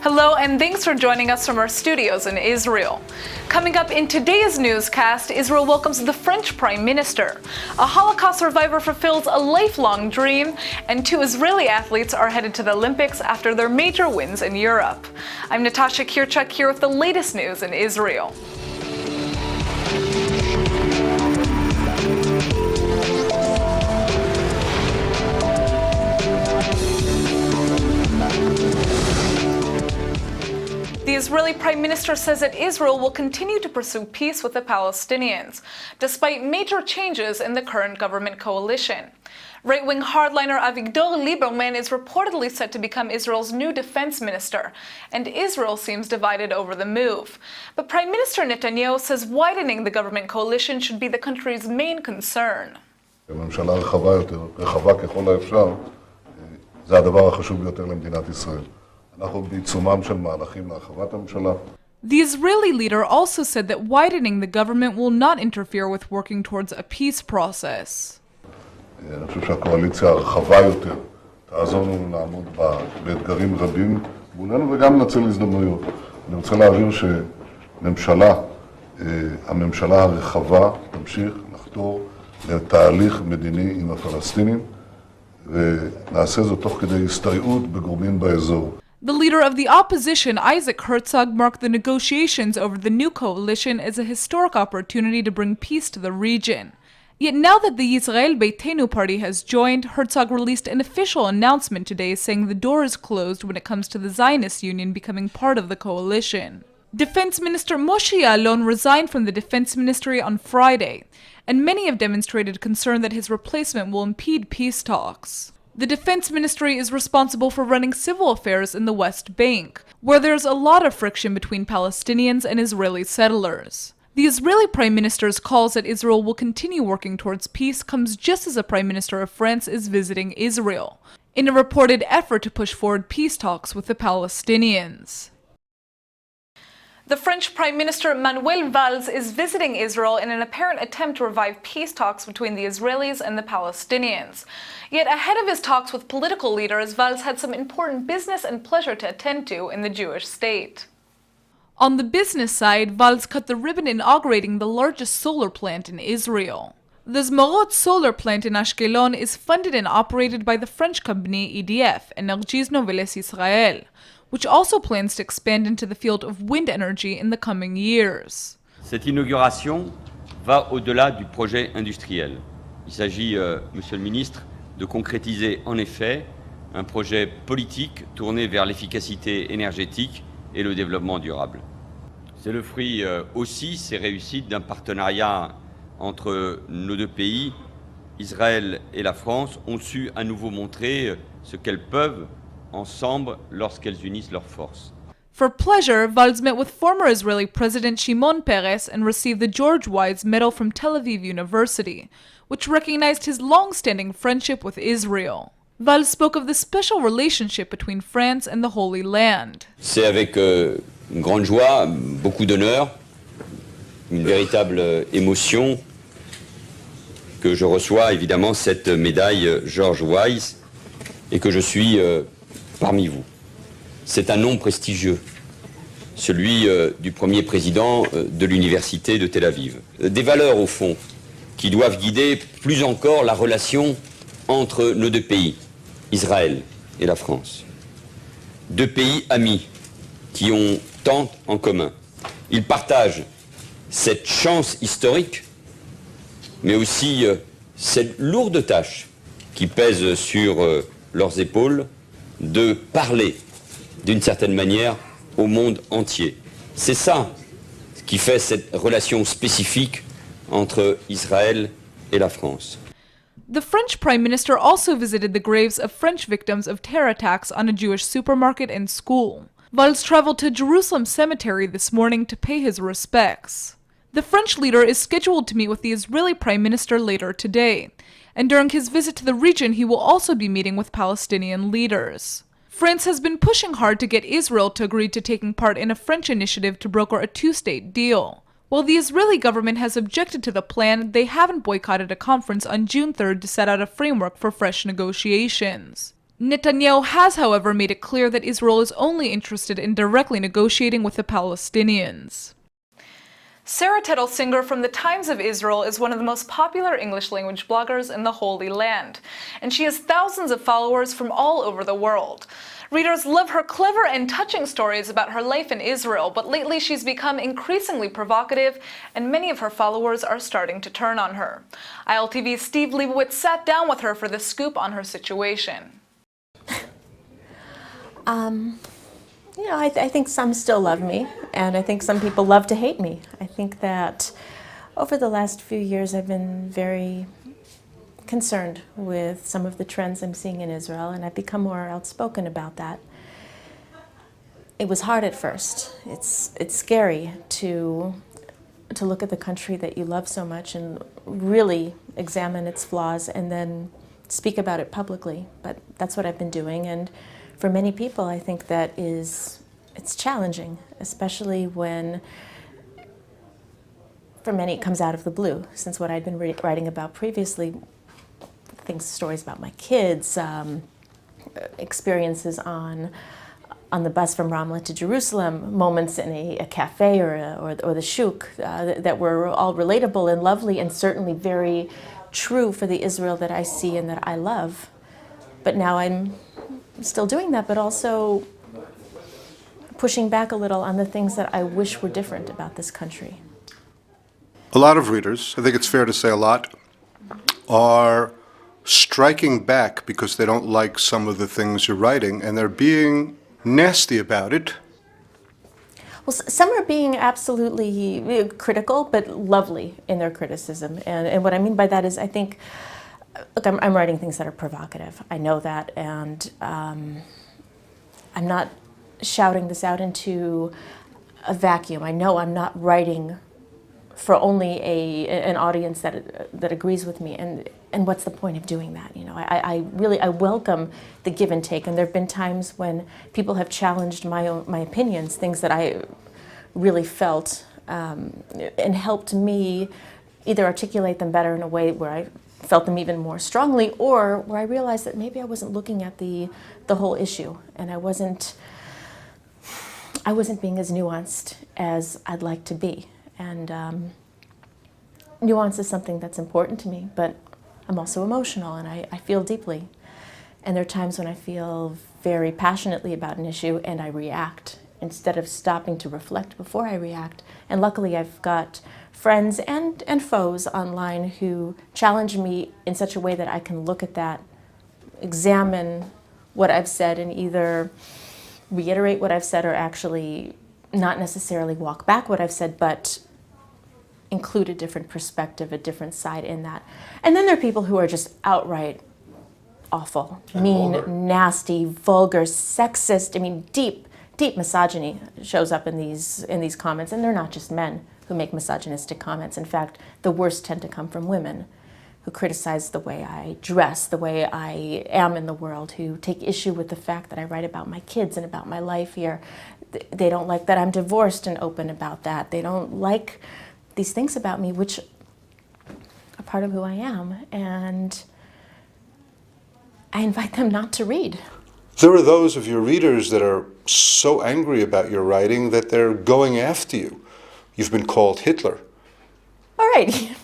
Hello and thanks for joining us from our studios in Israel. Coming up in today's newscast, Israel welcomes the French Prime Minister. A Holocaust survivor fulfills a lifelong dream, and two Israeli athletes are headed to the Olympics after their major wins in Europe. I'm Natasha Kirchuk here with the latest news in Israel. The Israeli Prime Minister says that Israel will continue to pursue peace with the Palestinians, despite major changes in the current government coalition. Right-wing hardliner Avigdor Lieberman is reportedly set to become Israel's new defense minister, and Israel seems divided over the move. But Prime Minister Netanyahu says widening the government coalition should be the country's main concern. ממשלה רחבה ככל האפשר, זה הדבר החשוב ביותר למדינת ישראל. אנחנו בעיצומם של מהלכים להרחבת הממשלה. The Israeli leader also said that widening the government will not interfere with working towards a peace process. אני חושב שהקואליציה הרחבה יותר תעזור לנו לעמוד באתגרים רבים מולנו וגם לנצל הזדמנויות. אני רוצה להבהיר שהממשלה הרחבה תמשיך לחתור לתהליך מדיני עם הפלסטינים ונעשה זאת תוך כדי הסתייעות בגורמים באזור. The leader of the opposition, Isaac Herzog, marked the negotiations over the new coalition as a historic opportunity to bring peace to the region. Yet now that the Yisrael Beitenu party has joined, Herzog released an official announcement today saying the door is closed when it comes to the Zionist Union becoming part of the coalition. Defense Minister Moshe Ya'alon resigned from the Defense Ministry on Friday, and many have demonstrated concern that his replacement will impede peace talks. The Defense Ministry is responsible for running civil affairs in the West Bank, where there's a lot of friction between Palestinians and Israeli settlers. The Israeli Prime Minister's calls that Israel will continue working towards peace comes just as the Prime Minister of France is visiting Israel, in a reported effort to push forward peace talks with the Palestinians. The French Prime Minister Manuel Valls is visiting Israel in an apparent attempt to revive peace talks between the Israelis and the Palestinians. Yet ahead of his talks with political leaders, Valls had some important business and pleasure to attend to in the Jewish state. On the business side, Valls cut the ribbon inaugurating the largest solar plant in Israel. The Zmarot solar plant in Ashkelon is funded and operated by the French company EDF, Énergies Nouvelles Israël, which also plans to expand into the field of wind energy in the coming years. Cette inauguration va au-delà du projet industriel. Il s'agit, Monsieur le Ministre, de concrétiser en effet un projet politique tourné vers l'efficacité énergétique et le développement durable. C'est le fruit aussi, ces réussites, d'un partenariat entre nos deux pays. Israël et la France ont su à nouveau montrer ce qu'elles peuvent ensemble lorsqu'elles unissent leurs forces. For pleasure, Valls met with former Israeli President Shimon Peres and received the George Wise Medal from Tel Aviv University, which recognized his long-standing friendship with Israel. Valls spoke of the special relationship between France and the Holy Land. C'est avec une grande joie, beaucoup d'honneur, une véritable émotion que je reçois évidemment cette médaille George Wise et que je suis parmi vous. C'est un nom prestigieux, celui du premier président de l'université de Tel Aviv. Des valeurs au fond qui doivent guider plus encore la relation entre nos deux pays, Israël et la France. Deux pays amis qui ont tant en commun. Ils partagent cette chance historique, mais aussi cette lourde tâche qui pèse sur leurs épaules de parler d'une certaine manière au monde entier. C'est ça qui fait cette relation spécifique entre Israël et la France. The French Prime Minister also visited the graves of French victims of terror attacks on a Jewish supermarket and school. Valls traveled to Jerusalem Cemetery this morning to pay his respects. The French leader is scheduled to meet with the Israeli Prime Minister later today, and during his visit to the region he will also be meeting with Palestinian leaders. France has been pushing hard to get Israel to agree to taking part in a French initiative to broker a two-state deal. While the Israeli government has objected to the plan, they haven't boycotted a conference on June 3rd to set out a framework for fresh negotiations. Netanyahu has, however, made it clear that Israel is only interested in directly negotiating with the Palestinians. Sara Tzur from the Times of Israel is one of the most popular English-language bloggers in the Holy Land, and she has thousands of followers from all over the world. Readers love her clever and touching stories about her life in Israel, but lately she's become increasingly provocative, and many of her followers are starting to turn on her. ILTV's Steve Leibowitz sat down with her for the scoop on her situation. I think some still love me, and I think some people love to hate me. I think that over the last few years I've been very concerned with some of the trends I'm seeing in Israel, and I've become more outspoken about that. It was hard at first. It's scary to look at the country that you love so much and really examine its flaws and then speak about it publicly, but that's what I've been doing. And for many people, I think it's challenging, especially when, for many, it comes out of the blue, since what I'd been writing about previously, stories about my kids, experiences on the bus from Ramla to Jerusalem, moments in a cafe or the shuk that were all relatable and lovely and certainly very true for the Israel that I see and that I love. But now I'm still doing that, but also pushing back a little on the things that I wish were different about this country. A lot of readers, I think it's fair to say a lot, are striking back because they don't like some of the things you're writing, and they're being nasty about it. Well, some are being absolutely critical, but lovely in their criticism. And what I mean by that is, I think, look, I'm writing things that are provocative. I know that, and I'm not shouting this out into a vacuum. I know I'm not writing for only an audience that agrees with me, and what's the point of doing that? I welcome the give and take, and there have been times when people have challenged my opinions, things that I really felt, and helped me either articulate them better in a way where I felt them even more strongly, or where I realized that maybe I wasn't looking at the whole issue, and I wasn't being as nuanced as I'd like to be. And nuance is something that's important to me, but I'm also emotional, and I feel deeply. And there are times when I feel very passionately about an issue and I react instead of stopping to reflect before I react. And luckily I've got friends and foes online who challenge me in such a way that I can look at that, examine what I've said, and either reiterate what I've said or actually not necessarily walk back what I've said, but include a different perspective, a different side in that. And then there are people who are just outright awful, mean, nasty, vulgar, sexist. I mean, deep misogyny shows up in these comments, and they're not just men who make misogynistic comments. In fact, the worst tend to come from women who criticize the way I dress, the way I am in the world, who take issue with the fact that I write about my kids and about my life here. They don't like that I'm divorced and open about that. They don't like these things about me, which are part of who I am, and I invite them not to read. There are those of your readers that are so angry about your writing that they're going after you. You've been called Hitler. All right.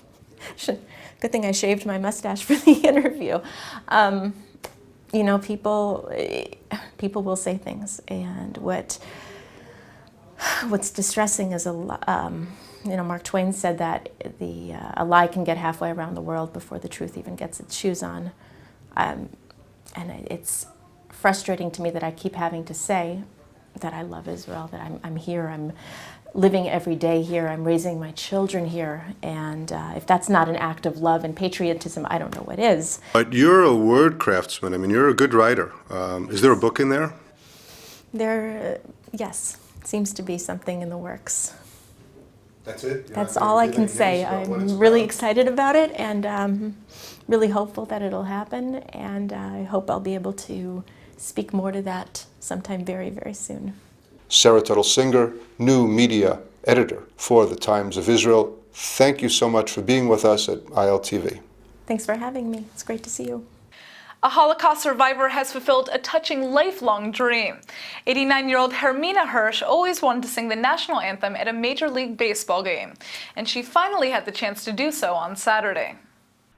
Good thing I shaved my mustache for the interview. People will say things, and what's distressing is Mark Twain said that a lie can get halfway around the world before the truth even gets its shoes on. And it's frustrating to me that I keep having to say that I love Israel, that I'm here, I'm living every day here, I'm raising my children here, and if that's not an act of love and patriotism, I don't know what is. But you're a word craftsman. I mean, you're a good writer. Is there a book in there? Yes, seems to be something in the works. That's it? That's all I can say. I'm really excited about it, and really hopeful that it'll happen, and I hope I'll be able to speak more to that sometime very, very soon. Sara Tzur, new media editor for the Times of Israel. Thank you so much for being with us at ILTV. Thanks for having me. It's great to see you. A Holocaust survivor has fulfilled a touching lifelong dream. 89-year-old Hermina Hirsch always wanted to sing the national anthem at a Major League Baseball game, and she finally had the chance to do so on Saturday.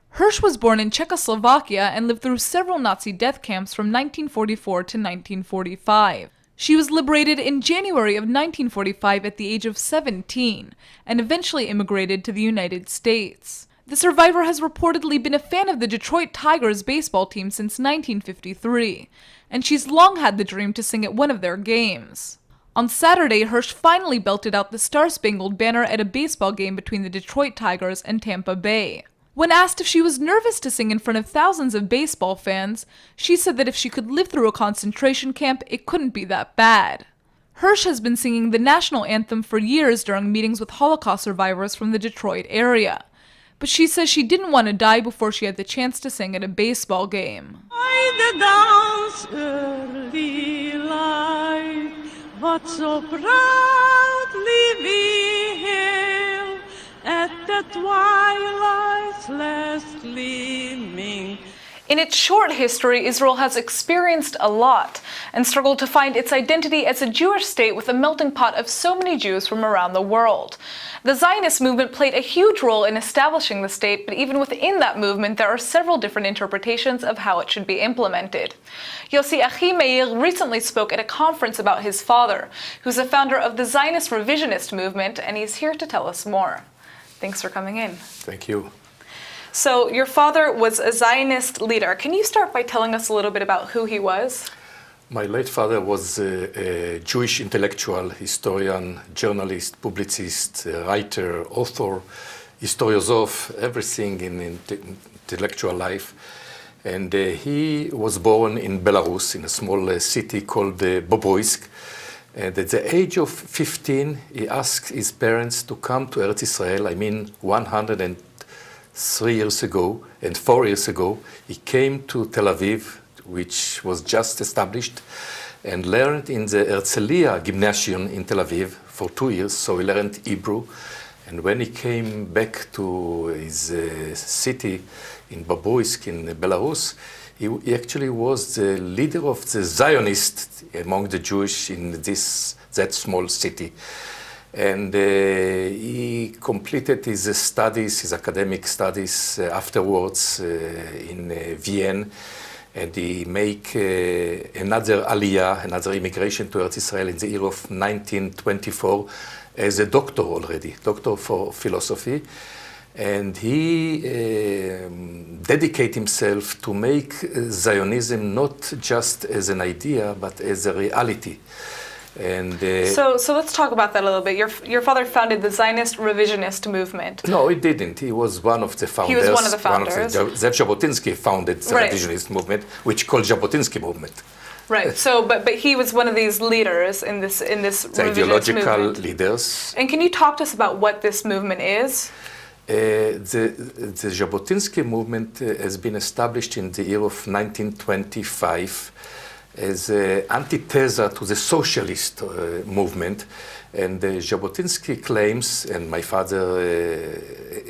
Hirsch was born in Czechoslovakia and lived through several Nazi death camps from 1944 to 1945. She was liberated in January of 1945 at the age of 17 and eventually immigrated to the United States. The survivor has reportedly been a fan of the Detroit Tigers baseball team since 1953, and she's long had the dream to sing at one of their games. On Saturday, Hirsch finally belted out the Star-Spangled Banner at a baseball game between the Detroit Tigers and Tampa Bay. When asked if she was nervous to sing in front of thousands of baseball fans, she said that if she could live through a concentration camp, it couldn't be that bad. Hirsch has been singing the national anthem for years during meetings with Holocaust survivors from the Detroit area. But she says she didn't want to die before she had the chance to sing at a baseball game. By the dawn's early light, but so proudly we hail at the twilight's last gleaming. In its short history, Israel has experienced a lot and struggled to find its identity as a Jewish state with a melting pot of so many Jews from around the world. The Zionist movement played a huge role in establishing the state, but even within that movement, there are several different interpretations of how it should be implemented. Yossi Achimeir recently spoke at a conference about his father, who's a founder of the Zionist revisionist movement, and he's here to tell us more. Thanks for coming in. Thank you. So your father was a Zionist leader. Can you start by telling us a little bit about who he was? My late father was a Jewish intellectual, historian, journalist, publicist, writer, author, historiosoph, everything in intellectual life. And he was born in Belarus, in a small city called Bobruisk. And at the age of 15, he asked his parents to come to Eretz Israel. 103 years ago and 4 years ago, he came to Tel Aviv, which was just established, and learned in the Herzliya Gymnasium in Tel Aviv for 2 years, so he learned Hebrew. And when he came back to his city in Bobruisk in Belarus, he actually was the leader of the Zionists among the Jewish in that small city. And he completed his studies, his academic studies afterwards in Vienna. And he made another aliyah, another immigration to Eretz Israel in the year of 1924 as a doctor already, doctor for philosophy. And he dedicated himself to make Zionism not just as an idea, but as a reality. And so let's talk about that a little bit. Your father founded the Zionist revisionist movement. No, he didn't. He was one of the founders. He was one of the founders. Zev Jabotinsky founded the revisionist movement, which called Jabotinsky movement. Right. So, but he was one of these leaders in this the revisionist ideological movement. leaders. And can you talk to us about what this movement is? The Jabotinsky movement has been established in the year of 1925 as an antithesa to the socialist movement. And Jabotinsky claims, and my father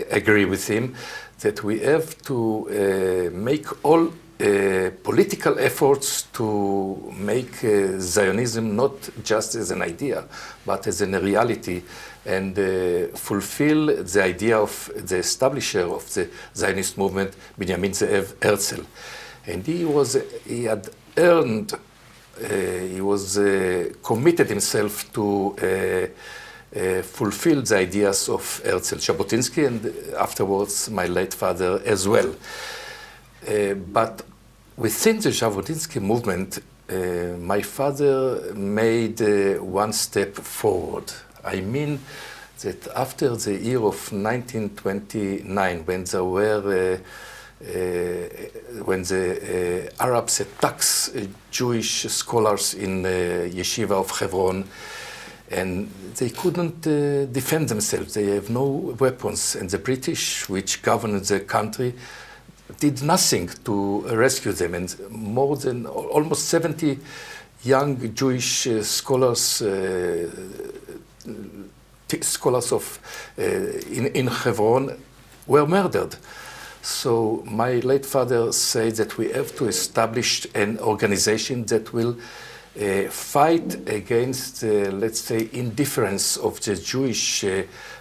agree with him, that we have to make all political efforts to make Zionism not just as an idea, but as a reality, and fulfill the idea of the establisher of the Zionist movement, Benjamin Ze'ev Herzl. And he had earned, he was committed himself to fulfill the ideas of Herzl, Jabotinsky, and afterwards my late father as well. But within the Jabotinsky movement, my father made one step forward. I mean that after the year of 1929, when there were when the Arabs attacked Jewish scholars in yeshiva of Hebron, and they couldn't defend themselves. They have no weapons, and the British, which governed the country, did nothing to rescue them. And more than almost 70 young Jewish scholars in Hebron were murdered. So my late father said that we have to establish an organization that will fight against, let's say, indifference of the Jewish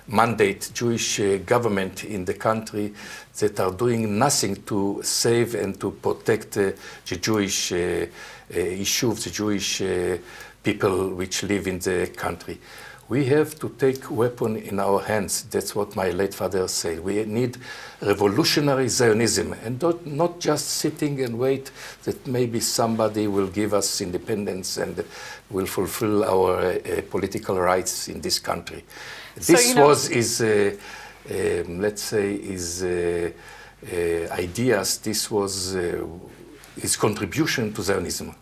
mandate, Jewish government in the country that are doing nothing to save and to protect the Jewish issue of the Jewish people which live in the country. We have to take weapon in our hands. That's what my late father said. We need revolutionary Zionism, and not just sitting and wait that maybe somebody will give us independence and will fulfill our political rights in this country. So, This was his, let's say, his ideas. This was his contribution to Zionism.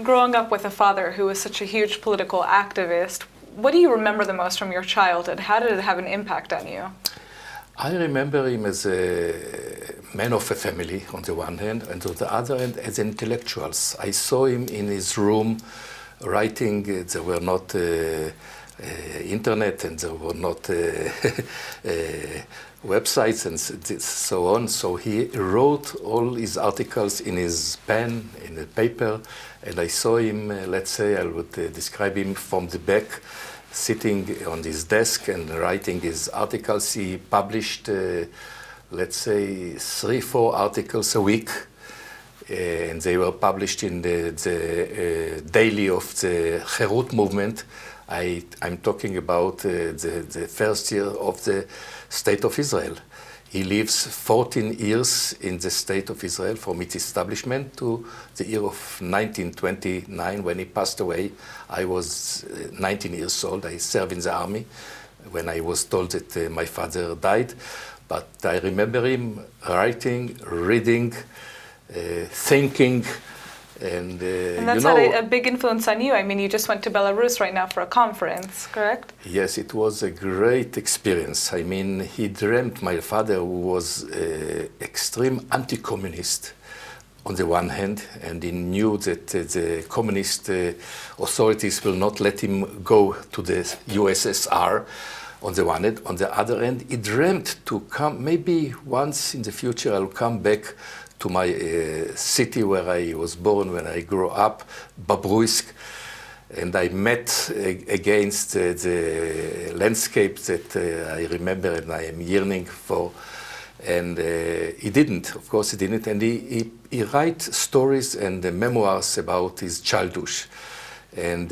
Growing up with a father who was such a huge political activist, what do you remember the most from your childhood? How did it have an impact on you? I remember him as a man of a family on the one hand, and on the other hand as intellectuals. I saw him in his room writing. There were not internet and there were not websites and so on. So he wrote all his articles in his pen, in a paper, and I saw him, let's say, I would describe him from the back, sitting on his desk and writing his articles. He published, let's say, 3-4 articles a week, and they were published in the daily of the Cherut movement. I'm talking about the first year of the State of Israel. He lives 14 years in the State of Israel from its establishment to the year of 1929 when he passed away. I was 19 years old. I served in the army when I was told that my father died. But I remember him writing, reading, thinking, and that's had a big influence on you. I mean, you just went to Belarus right now for a conference, correct? Yes, it was a great experience. I mean, he dreamt, my father, who was extreme anti-communist on the one hand, and he knew that the communist authorities will not let him go to the USSR on the one hand. On the other hand, he dreamt to come, maybe once in the future I'll come back to my city where I was born, when I grew up, Bobruisk, and I met against the landscape that I remember and I am yearning for. And he didn't, of course he didn't, and he writes stories and memoirs about his childhood. And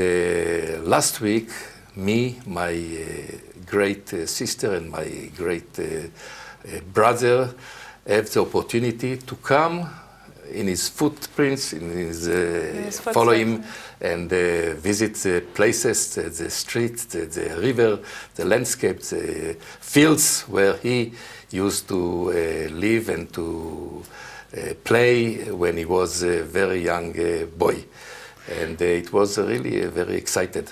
last week, me, my great sister and my great brother have the opportunity to come in his footprints, in his follow him and visit the places, the street, the river, the landscape, the fields where he used to live and to play when he was a very young boy. And it was really very excited.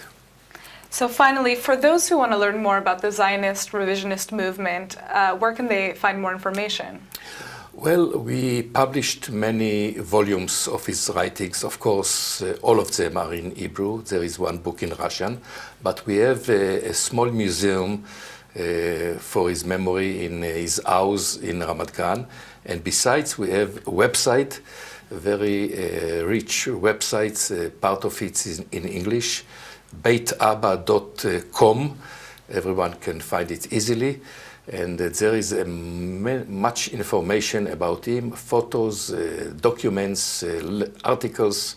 So finally, for those who want to learn more about the Zionist revisionist movement, where can they find more information? Well, we published many volumes of his writings. Of course, all of them are in Hebrew. There is one book in Russian. But we have a small museum for his memory in his house in Ramat Gan. And besides, we have a website, a very rich website. Part of it is in English, beitaba.com. Everyone can find it easily. And there is much information about him, photos, documents, articles.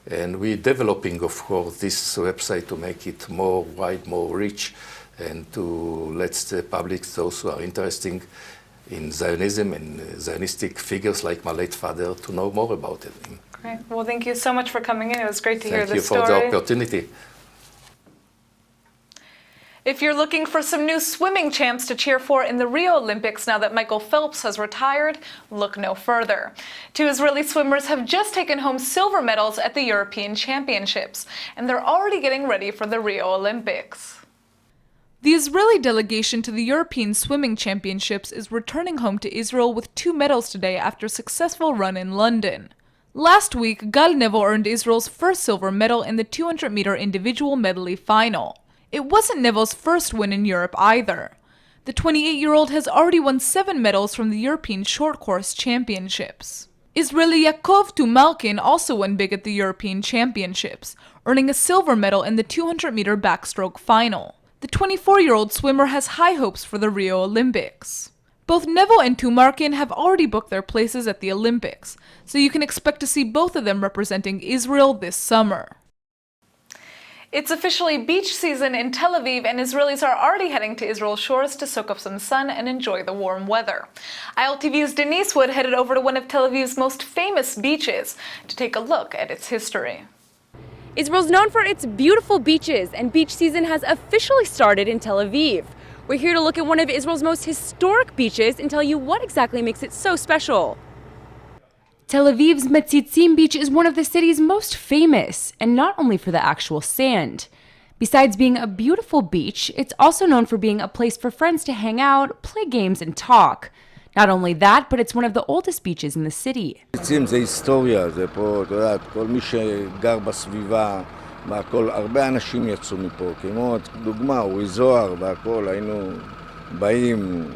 And we're developing, of course, this website to make it more wide, more rich, and to let the public, those who are interested in Zionism and Zionistic figures like my late father, to know more about it. Great. Well, thank you so much for coming in. It was great to hear the story. Thank you for the opportunity. If you're looking for some new swimming champs to cheer for in the Rio Olympics now that Michael Phelps has retired, look no further. 2 Israeli swimmers have just taken home silver medals at the European Championships, and they're already getting ready for the Rio Olympics. The Israeli delegation to the European Swimming Championships is returning home to Israel with 2 medals today after a successful run in London. Last week, Gal Nevo earned Israel's first silver medal in the 200-meter individual medley final. It wasn't Nevo's first win in Europe either. The 28-year-old has already won 7 medals from the European Short Course Championships. Israeli Yaakov Tumalkin also won big at the European Championships, earning a silver medal in the 200-meter backstroke final. The 24-year-old swimmer has high hopes for the Rio Olympics. Both Nevo and Tumarkin have already booked their places at the Olympics, so you can expect to see both of them representing Israel this summer. It's officially beach season in Tel Aviv, and Israelis are already heading to Israel's shores to soak up some sun and enjoy the warm weather. ILTV's Denise Wood headed over to one of Tel Aviv's most famous beaches to take a look at its history. Israel's known for its beautiful beaches, and beach season has officially started in Tel Aviv. We're here to look at one of Israel's most historic beaches and tell you what exactly makes it so special. Tel Aviv's Metzitzim Beach is one of the city's most famous, and not only for the actual sand. Besides being a beautiful beach, it's also known for being a place for friends to hang out, play games, and talk. Not only that, but it's one of the oldest beaches in the city. מציצים זה היסטוריה, זה פה, אתה יודעת, כל מי שגר בסביבה, והכל, הרבה אנשים יצאו מפה, כמו דוגמה, אורי זוהר והכל, היינו באים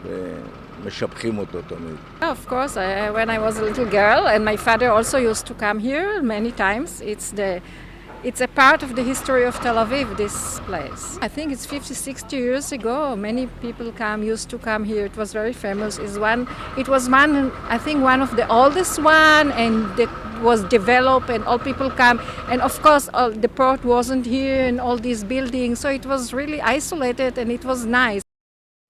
ומשבחים אותו תמיד. Of course, when I was a little girl, and my father also used to come here many times. It's a part of the history of Tel Aviv, this place. I think it's 50, 60 years ago. Many people used to come here. It was very famous. It was one, I think, one of the oldest one, and it was developed, and all people come. And of course, the port wasn't here, and all these buildings. So it was really isolated, and it was nice.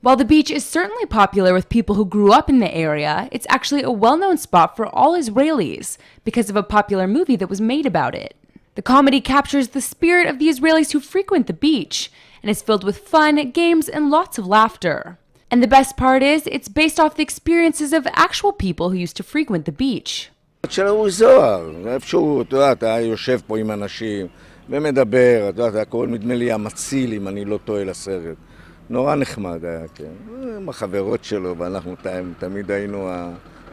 While the beach is certainly popular with people who grew up in the area, it's actually a well-known spot for all Israelis because of a popular movie that was made about it. The comedy captures the spirit of the Israelis who frequent the beach and is filled with fun, games, and lots of laughter. And the best part is, it's based off the experiences of actual people who used to frequent the beach. של אורי זוהר, איפשהו, אתה יודע, אתה יושב פה עם אנשים ומדבר, אתה יודע, הכל נדמה לי המציל, אם אני לא טועה לסרט. נורא נחמד היה, כן. עם החברות שלו, ואנחנו תמיד היינו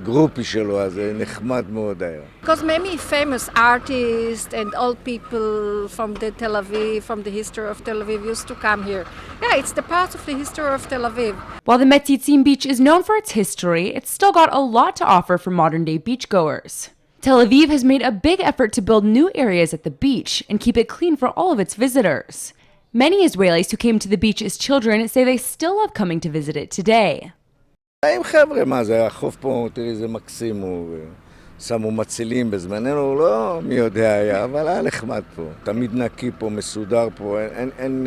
הגרופי שלו, אז נחמד מאוד היה. Because many famous artists and old people from the Tel Aviv, from the history of Tel Aviv, used to come here. Yeah, it's the part of the history of Tel Aviv. While the Metzitzim Beach is known for its history, it's still got a lot to offer for modern-day beachgoers. Tel Aviv has made a big effort to build new areas at the beach and keep it clean for all of its visitors. Many Israelis who came to the beach as children say they still love coming to visit it today. עם חבר'ה, מה זה, החוף פה, תראי, זה מקסים, שמו מצילים בזמננו, לא מי יודע היה, אבל היה נחמד פה. תמיד נקי פה, מסודר פה, אין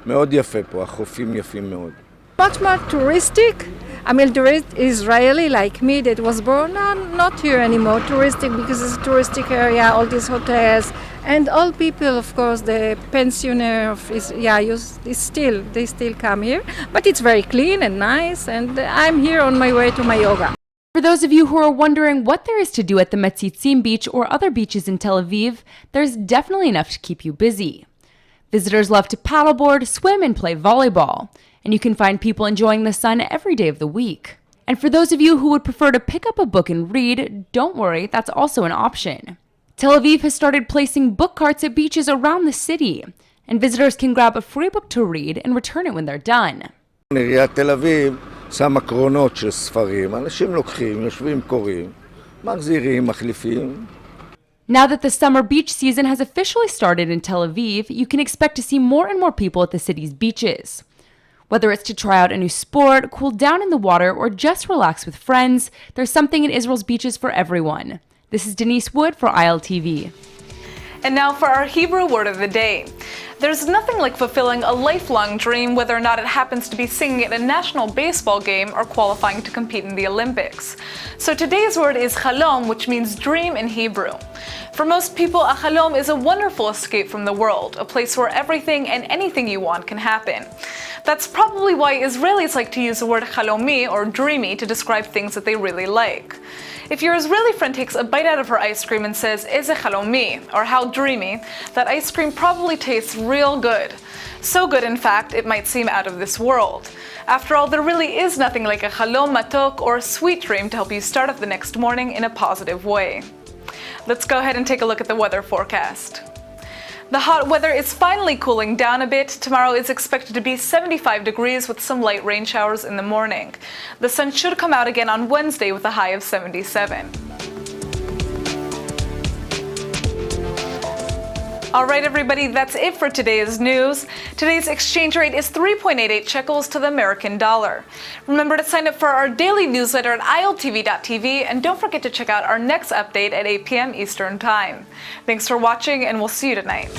מאוד יפה פה, החופים יפים מאוד. Much more touristic. I mean, tourist Israeli like me that was born not here anymore. Touristic because it's a touristic area, all these hotels, and all people, of course, the pensioner they still come here. But it's very clean and nice, and I'm here on my way to my yoga. For those of you who are wondering what there is to do at the Metzitzim Beach or other beaches in Tel Aviv, there's definitely enough to keep you busy. Visitors love to paddleboard, swim, and play volleyball. And you can find people enjoying the sun every day of the week. And for those of you who would prefer to pick up a book and read, don't worry, that's also an option. Tel Aviv has started placing book carts at beaches around the city, and visitors can grab a free book to read and return it when they're done. עיריית תל אביב שמה קרונות של ספרים, אנשים לוקחים, יושבים, קוראים, מחזירים, מחליפים. Now that the summer beach season has officially started in Tel Aviv, you can expect to see more and more people at the city's beaches. Whether it's to try out a new sport, cool down in the water, or just relax with friends, there's something in Israel's beaches for everyone. This is Denise Wood for ILTV. And now for our Hebrew word of the day. There's nothing like fulfilling a lifelong dream, whether or not it happens to be singing at a national baseball game or qualifying to compete in the Olympics. So today's word is chalom, which means dream in Hebrew. For most people, a chalom is a wonderful escape from the world, a place where everything and anything you want can happen. That's probably why Israelis like to use the word chalomi, or dreamy, to describe things that they really like. If your Israeli friend takes a bite out of her ice cream and says, "Eze chalomi," or "how dreamy," that ice cream probably tastes real good. So good, in fact, it might seem out of this world. After all, there really is nothing like a chalom matok, or a sweet dream, to help you start off the next morning in a positive way. Let's go ahead and take a look at the weather forecast. The hot weather is finally cooling down a bit. Tomorrow is expected to be 75 degrees with some light rain showers in the morning. The sun should come out again on Wednesday with a high of 77. All right, everybody, that's it for today's news. Today's exchange rate is 3.88 shekels to the American dollar. Remember to sign up for our daily newsletter at iltv.tv, and don't forget to check out our next update at 8 p.m. Eastern Time. Thanks for watching, and we'll see you tonight.